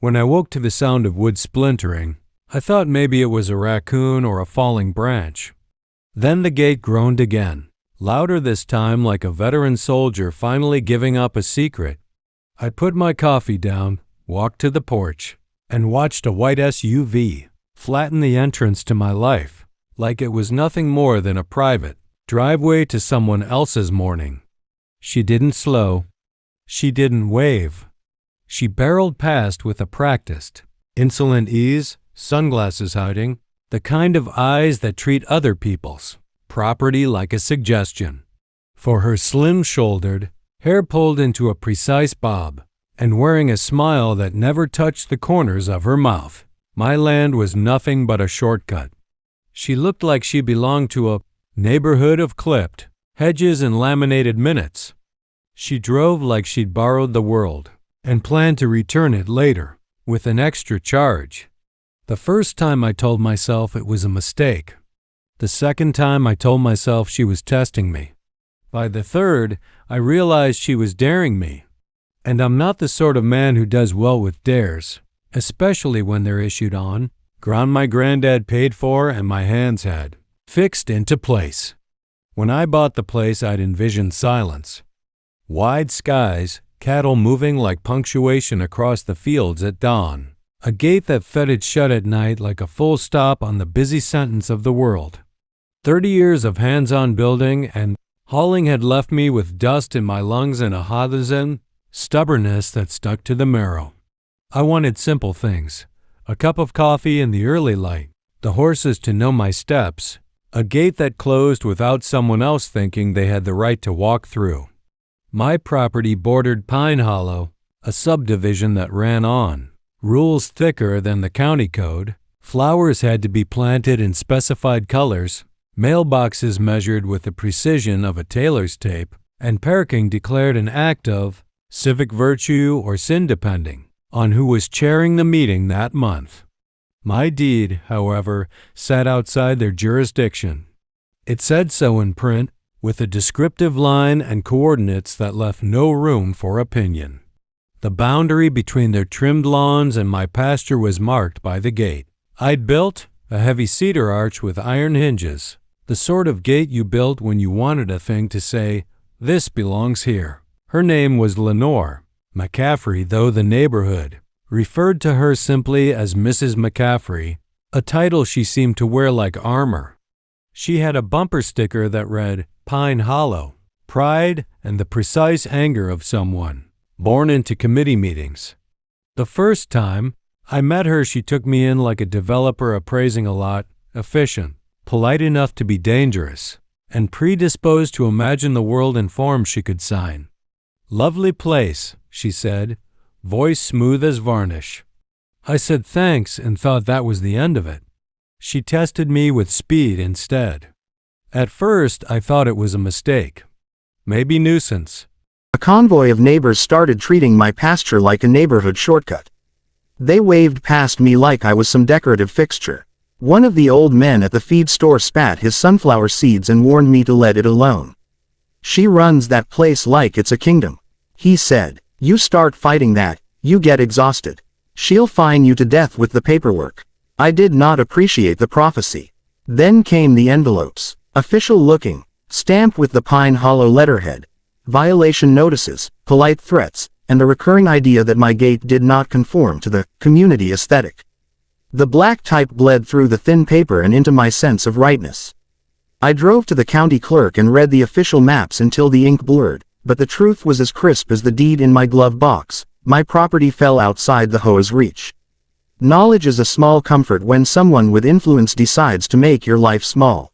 When I woke to the sound of wood splintering, I thought maybe it was a raccoon or a falling branch. Then the gate groaned again, louder this time, like a veteran soldier finally giving up a secret. I put my coffee down, walked to the porch, and watched a white SUV flatten the entrance to my life, like it was nothing more than a private driveway to someone else's morning. She didn't slow. She didn't wave. She barreled past with a practiced, insolent ease, sunglasses hiding, the kind of eyes that treat other people's property like a suggestion. For her slim-shouldered, hair pulled into a precise bob, and wearing a smile that never touched the corners of her mouth, my land was nothing but a shortcut. She looked like she belonged to a neighborhood of clipped hedges and laminated minutes. She drove like she'd borrowed the world and planned to return it later with an extra charge. The first time I told myself it was a mistake. The second time I told myself she was testing me. By the third, I realized she was daring me. And I'm not the sort of man who does well with dares, especially when they're issued on ground my granddad paid for and my hands had fixed into place. When I bought the place, I'd envisioned silence. Wide skies, cattle moving like punctuation across the fields at dawn. A gate that fetid shut at night like a full stop on the busy sentence of the world. 30 years of hands-on building and hauling had left me with dust in my lungs and a hotherzen stubbornness that stuck to the marrow. I wanted simple things. A cup of coffee in the early light, the horses to know my steps, a gate that closed without someone else thinking they had the right to walk through. My property bordered Pine Hollow, a subdivision that ran on. Rules thicker than the county code. Flowers had to be planted in specified colors, mailboxes measured with the precision of a tailor's tape, and parking declared an act of civic virtue or sin depending on who was chairing the meeting that month. My deed, however, sat outside their jurisdiction. It said so in print, with a descriptive line and coordinates that left no room for opinion. The boundary between their trimmed lawns and my pasture was marked by the gate. I'd built a heavy cedar arch with iron hinges, the sort of gate you built when you wanted a thing to say, "This belongs here." Her name was Lenore McCaffrey, though the neighborhood referred to her simply as Mrs. McCaffrey, a title she seemed to wear like armor. She had a bumper sticker that read, "Pine Hollow, pride and the precise anger of someone born into committee meetings." The first time I met her, she took me in like a developer appraising a lot, efficient, polite enough to be dangerous, and predisposed to imagine the world in forms she could sign. "Lovely place," she said, voice smooth as varnish. I said thanks and thought that was the end of it. She tested me with speed instead. At first, I thought it was a mistake. Maybe nuisance. A convoy of neighbors started treating my pasture like a neighborhood shortcut. They waved past me like I was some decorative fixture. One of the old men at the feed store spat his sunflower seeds and warned me to let it alone. "She runs that place like it's a kingdom," he said. "You start fighting that, you get exhausted. She'll fine you to death with the paperwork." I did not appreciate the prophecy. Then came the envelopes. Official looking, stamped with the Pine Hollow letterhead, violation notices, polite threats, and the recurring idea that my gate did not conform to the community aesthetic. The black type bled through the thin paper and into my sense of rightness. I drove to the county clerk and read the official maps until the ink blurred, but the truth was as crisp as the deed in my glove box. My property fell outside the HOA's reach. Knowledge is a small comfort when someone with influence decides to make your life small.